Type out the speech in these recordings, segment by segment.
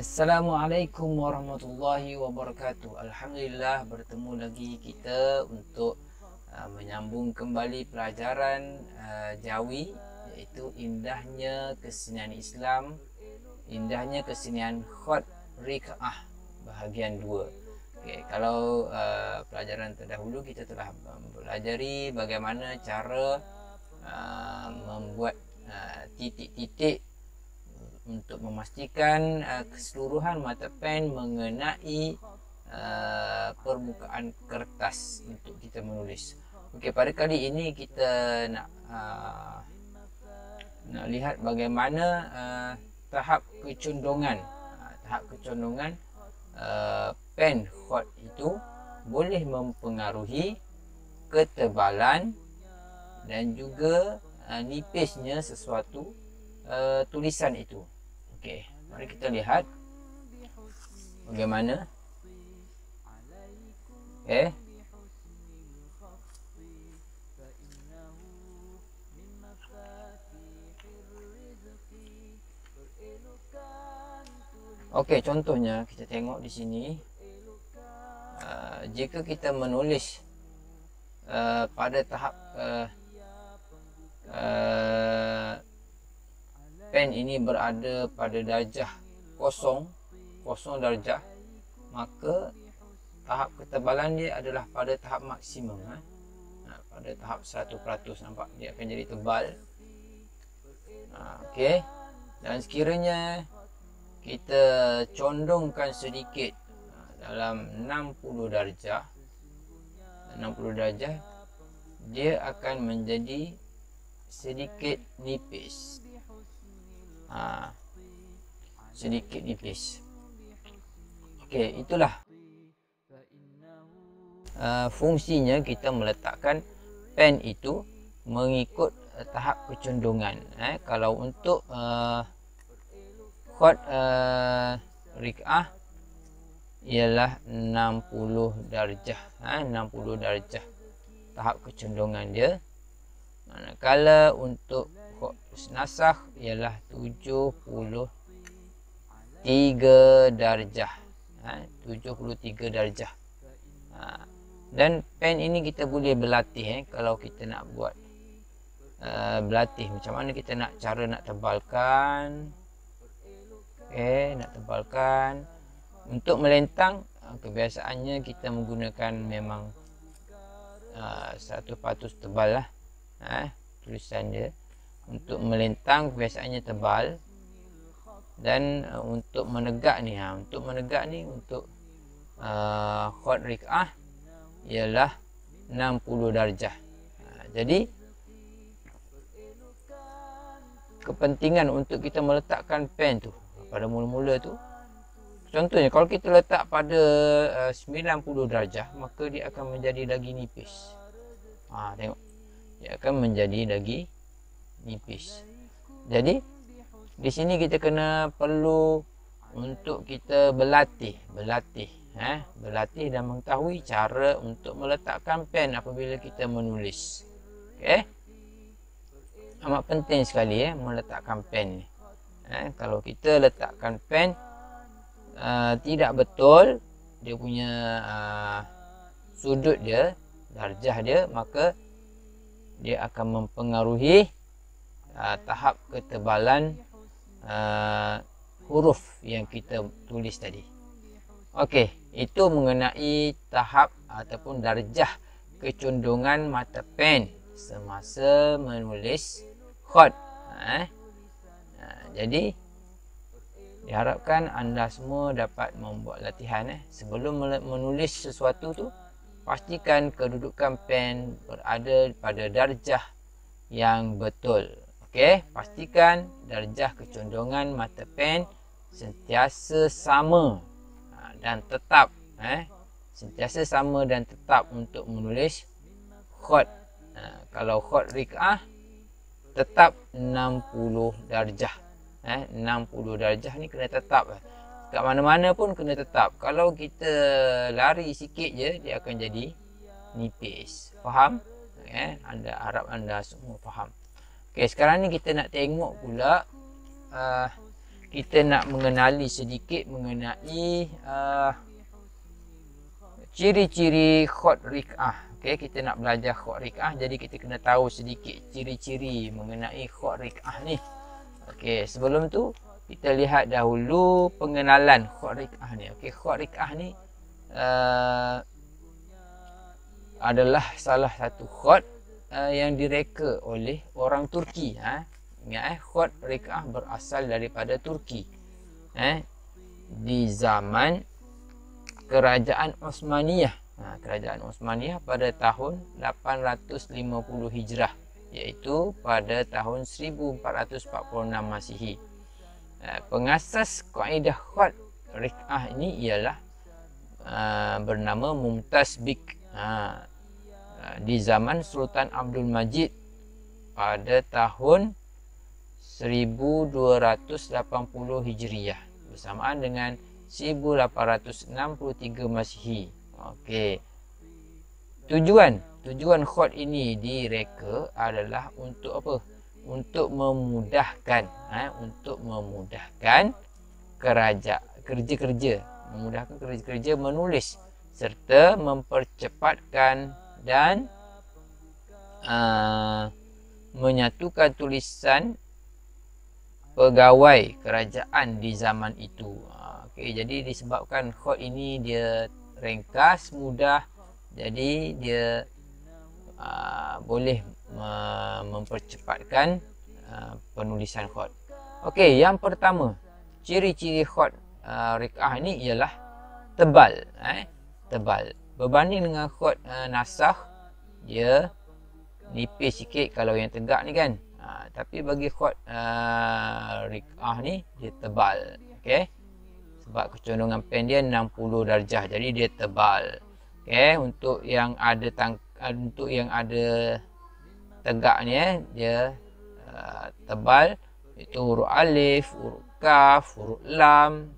Assalamualaikum warahmatullahi wabarakatuh. Alhamdulillah bertemu lagi kita untuk menyambung kembali pelajaran Jawi, iaitu indahnya kesenian Islam, indahnya kesenian khot rikaah bahagian 2. Okay, kalau pelajaran terdahulu kita telah mempelajari bagaimana cara membuat titik-titik untuk memastikan keseluruhan mata pen mengenai permukaan kertas untuk kita menulis. Okey, pada kali ini kita nak lihat bagaimana tahap kecondongan pen khot itu boleh mempengaruhi ketebalan dan juga nipisnya sesuatu tulisan itu. Okey, mari kita lihat bagaimana. Okey. Okey, contohnya kita tengok di sini. Jika kita menulis pada tahap pen ini berada pada darjah kosong darjah, maka tahap ketebalan dia adalah pada tahap maksimum. Pada tahap 100%, nampak dia akan jadi tebal. Okey, dan sekiranya kita condongkan sedikit dalam 60 darjah, dia akan menjadi sedikit nipis. Sedikit nipis. Okey, itulah fungsinya kita meletakkan pen itu mengikut tahap kecondongan. Kalau untuk khot rikaah ialah 60 darjah. 60 darjah tahap kecondongan dia. Manakala untuk nasakh ialah 73 darjah. 73 darjah. Dan pen ini kita boleh berlatih. Kalau kita nak buat berlatih macam mana kita nak cara nak tebalkan. Nak tebalkan. Untuk melentang, kebiasaannya kita menggunakan memang satu patus tebal lah. Tulisan dia. Untuk melentang kebiasaannya tebal. Dan untuk menegak ni, untuk khot rikaah ialah 60 darjah. Jadi kepentingan untuk kita meletakkan pen tu pada mula-mula tu, contohnya kalau kita letak pada 90 darjah, maka dia akan menjadi lagi nipis. Tengok, dia akan menjadi lagi nipis. Jadi di sini kita perlu untuk kita berlatih dan mengetahui cara untuk meletakkan pen apabila kita menulis. Okey, amat penting sekali meletakkan pen ni. Kalau kita letakkan pen tidak betul dia punya sudut dia, darjah dia, maka dia akan mempengaruhi tahap ketebalan huruf yang kita tulis tadi. Okey, itu mengenai tahap ataupun darjah kecondongan mata pen semasa menulis khot. Jadi diharapkan anda semua dapat membuat latihan. Sebelum menulis sesuatu tu, pastikan kedudukan pen berada pada darjah yang betul. Okey, pastikan darjah kecondongan mata pen sentiasa sama dan tetap. Sentiasa sama dan tetap untuk menulis khot. Kalau khot rikaah tetap 60 darjah. 60 darjah ni kena tetap. Kat mana-mana pun kena tetap. Kalau kita lari sikit je, dia akan jadi nipis. Faham? Anda harap anda semua faham. Okey, sekarang ni kita nak tengok pula kita nak mengenali sedikit mengenai ciri-ciri khot rik'ah. Okey, kita nak belajar khot rik'ah, jadi kita kena tahu sedikit ciri-ciri mengenai khot rik'ah ni. Okey, sebelum tu kita lihat dahulu pengenalan khot rik'ah ni. Okey, khot rik'ah ni adalah salah satu khot yang direka oleh orang Turki. Ingat khot rik'ah berasal daripada Turki. Di zaman Kerajaan Osmaniyah. Kerajaan Osmaniyah pada tahun 850 Hijrah, iaitu pada tahun 1446 Masihi. Pengasas kaedah khot rik'ah ini ialah bernama Mumtaz Bik di zaman Sultan Abdul Majid pada tahun 1280 Hijriah bersamaan dengan 1863 Masihi. Okey. Tujuan khot ini direka adalah untuk apa? Untuk memudahkan kerja-kerja menulis serta mempercepatkan dan menyatukan tulisan pegawai kerajaan di zaman itu. Okey, jadi disebabkan khot ini dia ringkas, mudah, jadi dia boleh mempercepatkan penulisan khot. Okey, yang pertama, ciri-ciri khot rik'ah ni ialah tebal. Tebal. Berbanding dengan khot nasakh, dia nipis sikit kalau yang tegak ni kan. Tapi bagi khot rik'ah ni dia tebal. Okey. Sebab kecondongan pen dia 60 darjah, jadi dia tebal. Okey, untuk yang ada tegak ni dia tebal, itu huruf alif, huruf kaf, huruf lam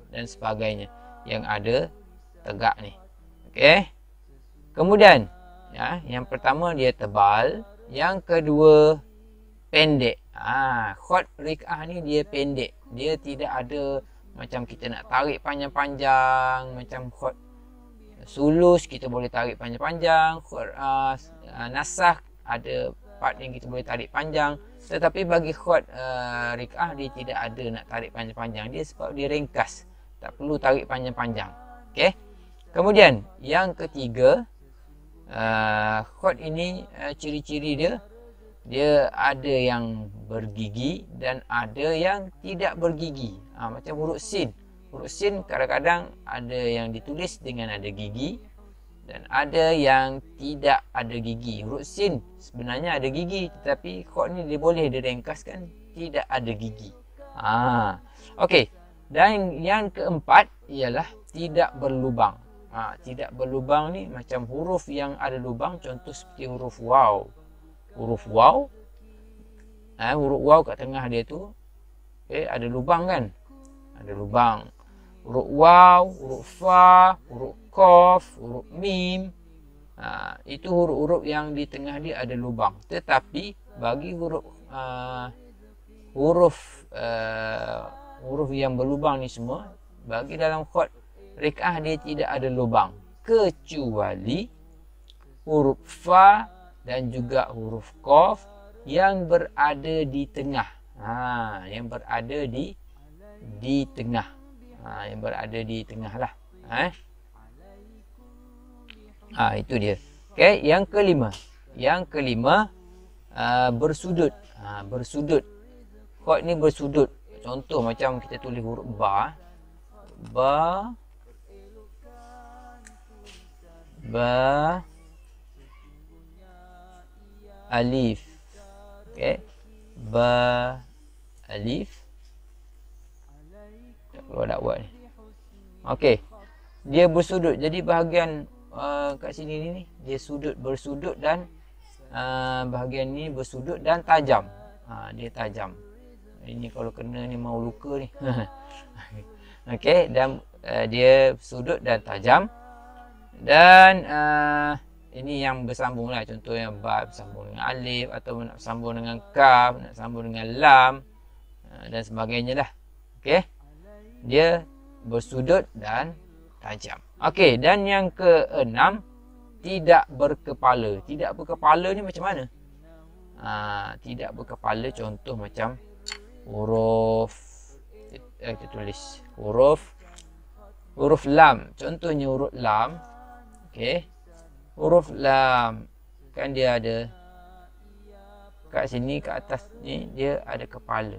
dan sebagainya yang ada tegak ni. Okey. Kemudian yang pertama dia tebal, yang kedua pendek. Khot rik'ah ni dia pendek. Dia tidak ada macam kita nak tarik panjang-panjang, macam khot sulus kita boleh tarik panjang-panjang, khot nasakh ada part yang kita boleh tarik panjang. Tetapi bagi khot rik'ah dia tidak ada nak tarik panjang-panjang. Dia sebab dia ringkas, tak perlu tarik panjang-panjang. Okey. Kemudian yang ketiga, khot ini ciri-ciri dia ada yang bergigi dan ada yang tidak bergigi. Macam huruf sin. Huruf sin kadang-kadang ada yang ditulis dengan ada gigi dan ada yang tidak ada gigi. Huruf sin sebenarnya ada gigi, tetapi khot ni dia boleh diringkaskan tidak ada gigi. Okey. Dan yang keempat ialah tidak berlubang. Tidak berlubang ni macam huruf yang ada lubang, contoh seperti huruf waw. Huruf waw, huruf waw kat tengah dia tu ada lubang kan, ada lubang. Huruf waw, huruf fa, huruf qaf, huruf mim, itu huruf-huruf yang di tengah dia ada lubang. Tetapi bagi huruf yang berlubang ni semua, bagi dalam khot rik'ah dia tidak ada lubang, kecuali huruf fa dan juga huruf qaf yang berada di tengah. Yang berada di tengah. Yang berada di tengah lah. Itu dia. Okey, yang kelima. Yang kelima, bersudut. Bersudut. Khot ni bersudut. Contoh macam kita tulis huruf ba. Ba alif. Okey. Ba alif. Tak perlu ada buat ni. Okey. Dia bersudut. Jadi bahagian kat sini ni dia bersudut dan bahagian ni bersudut dan tajam. Dia tajam. Ini kalau kena ni mau luka ni. Okey, dan dia sudut dan tajam. Dan ini yang bersambung lah, contohnya ba bersambung dengan alif, atau nak sambung dengan kaf, nak sambung dengan lam. dan sebagainya lah. Okey. Dia bersudut dan tajam. Okey, dan yang keenam, tidak berkepala. Tidak berkepala ni macam mana? Tidak berkepala contoh macam huruf, kita tulis huruf lam. Contohnya huruf lam. Okey. Huruf lam kan dia ada kat sini, kat atas ni dia ada kepala.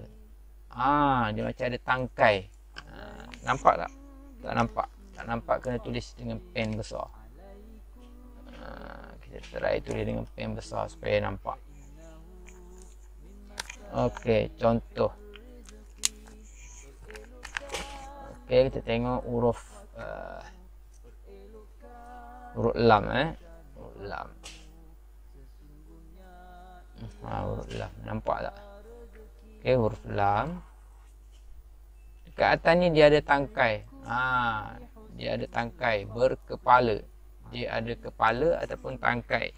Dia macam ada tangkai. Nampak tak? Tak nampak. Tak nampak, kena tulis dengan pen besar. Kita try tulis dengan pen besar supaya nampak. Okey, contoh. Okey, kita tengok huruf lam. Huruf lam. Huruf lam. Nampak tak? Okey, huruf lam. Dekat atas ni dia ada tangkai. Dia ada tangkai berkepala. Dia ada kepala ataupun tangkai.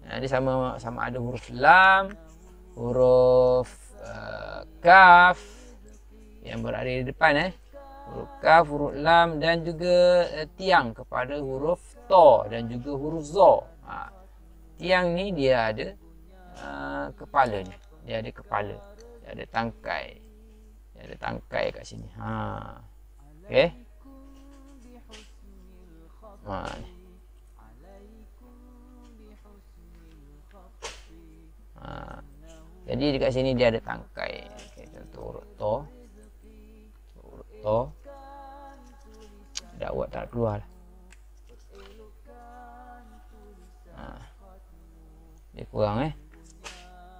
Dia sama ada huruf lam, huruf kaf yang berada di depan. Huruf kaf, huruf lam dan juga tiang kepada huruf ta dan juga huruf za. Tiang ni dia ada kepala ni. Dia ada kepala. Dia ada tangkai. Dia ada tangkai kat sini. Okey. Jadi dekat sini dia ada tangkai. Okay, contoh huruf ta. Huruf ta. Dah buat tak keluar lah. Dia kurang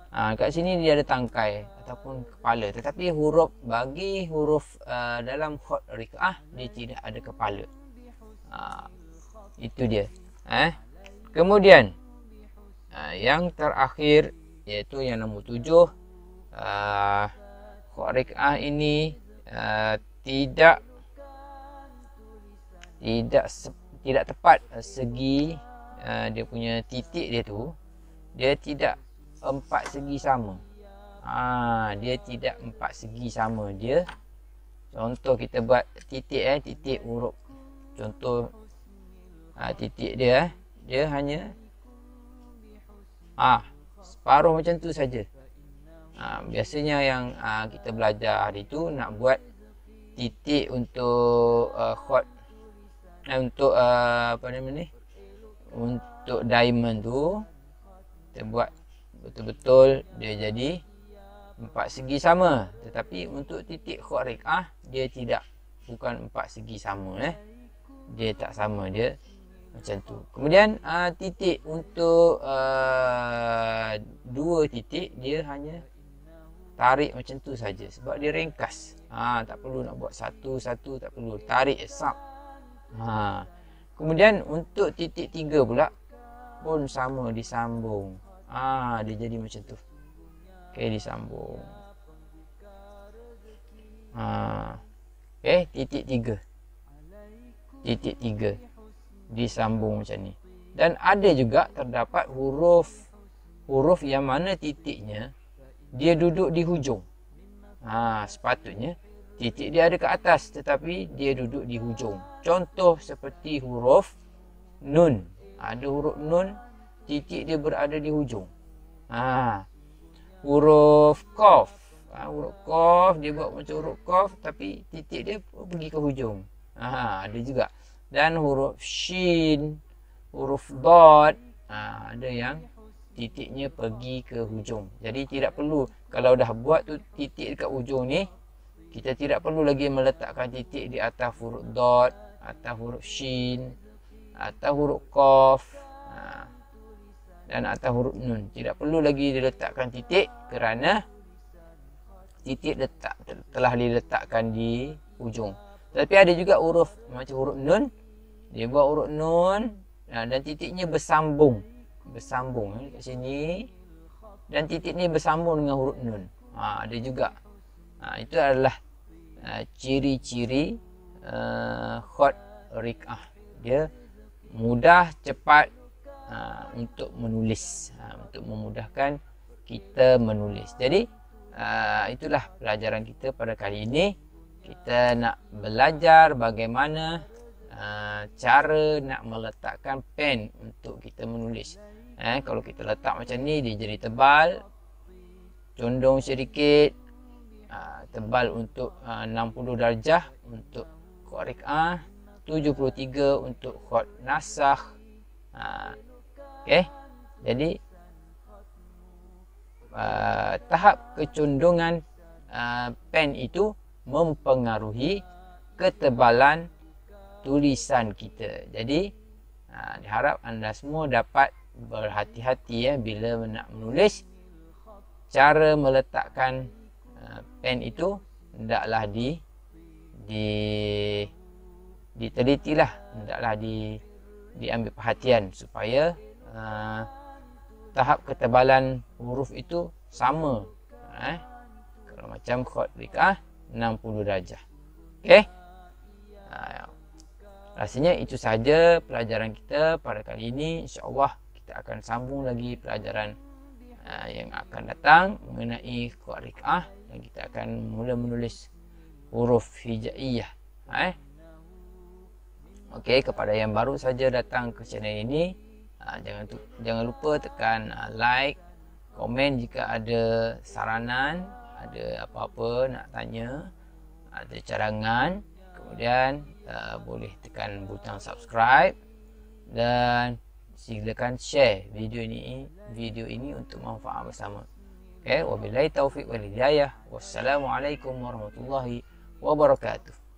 kat sini dia ada tangkai ataupun kepala. Tetapi bagi huruf dalam khot riq'ah, dia tidak ada kepala. Itu dia. Kemudian yang terakhir, iaitu yang nombor 7, khot riq'ah ini tidak tepat segi dia punya titik dia tu. Dia tidak 4 segi sama. Dia tidak 4 segi sama. Dia, contoh kita buat titik titik huruf. Contoh titik dia dia hanya separuh macam tu saja. Biasanya yang kita belajar hari tu nak buat titik untuk khot, untuk apa nama ni, untuk diamond tu, kita buat betul-betul dia jadi 4 segi sama. Tetapi untuk titik khot riq'ah, dia tidak, bukan 4 segi sama. Dia tak sama, dia macam tu. Kemudian titik untuk 2 titik, dia hanya tarik macam tu saja sebab dia ringkas. Tak perlu nak buat satu-satu, tak perlu, tarik sap. Kemudian untuk titik 3 pula pun sama, disambung. Dia jadi macam tu. Okey, disambung. Okey, titik 3. Titik 3 disambung macam ni. Dan ada juga terdapat huruf yang mana titiknya dia duduk di hujung. Sepatutnya titik dia ada ke atas, tetapi dia duduk di hujung. Contoh seperti huruf nun. Ada huruf nun, titik dia berada di hujung. Huruf qaf. Huruf qaf dia buat macam huruf qaf, tapi titik dia pergi ke hujung. Ada juga. Dan huruf shin, huruf dad, ada yang titiknya pergi ke hujung. Jadi tidak perlu, kalau dah buat tu titik dekat hujung ni, kita tidak perlu lagi meletakkan titik di atas huruf dad, atas huruf shin, atas huruf qaf, dan atas huruf nun. Tidak perlu lagi diletakkan titik kerana titik telah diletakkan di hujung. Tapi ada juga huruf macam huruf nun, dia buat huruf nun dan titiknya bersambung kat sini, dan titik ni bersambung dengan huruf nun. Ada juga. Itu adalah ciri-ciri khot riq'ah. Dia mudah, cepat untuk menulis, untuk memudahkan kita menulis. Jadi itulah pelajaran kita pada kali ini. Kita nak belajar bagaimana cara nak meletakkan pen untuk kita menulis. Kalau kita letak macam ni, dia jadi tebal, condong sedikit, tebal untuk 60 darjah untuk khot rik'ah, 73 untuk khot nasakh. Okey, jadi tahap kecondongan pen itu mempengaruhi ketebalan tulisan kita. Jadi diharap anda semua dapat berhati-hati bila nak menulis. Cara meletakkan pen itu hendaklah ditelitilah, hendaklah diambil perhatian supaya tahap ketebalan huruf itu sama. Kalau macam khot rik'ah 60 darjah. Okey. Rasanya itu sahaja pelajaran kita pada kali ini. InsyaAllah kita akan sambung lagi pelajaran yang akan datang mengenai khot rik'ah, dan kita akan mula menulis huruf hijaiyah. Okey, kepada yang baru saja datang ke channel ini, jangan lupa tekan like, komen jika ada saranan, ada apa-apa nak tanya, ada cadangan. Kemudian boleh tekan butang subscribe dan silakan share video ini untuk manfaat bersama. Okey, wabillahi taufiq wal hidayah. Wassalamualaikum warahmatullahi wabarakatuh.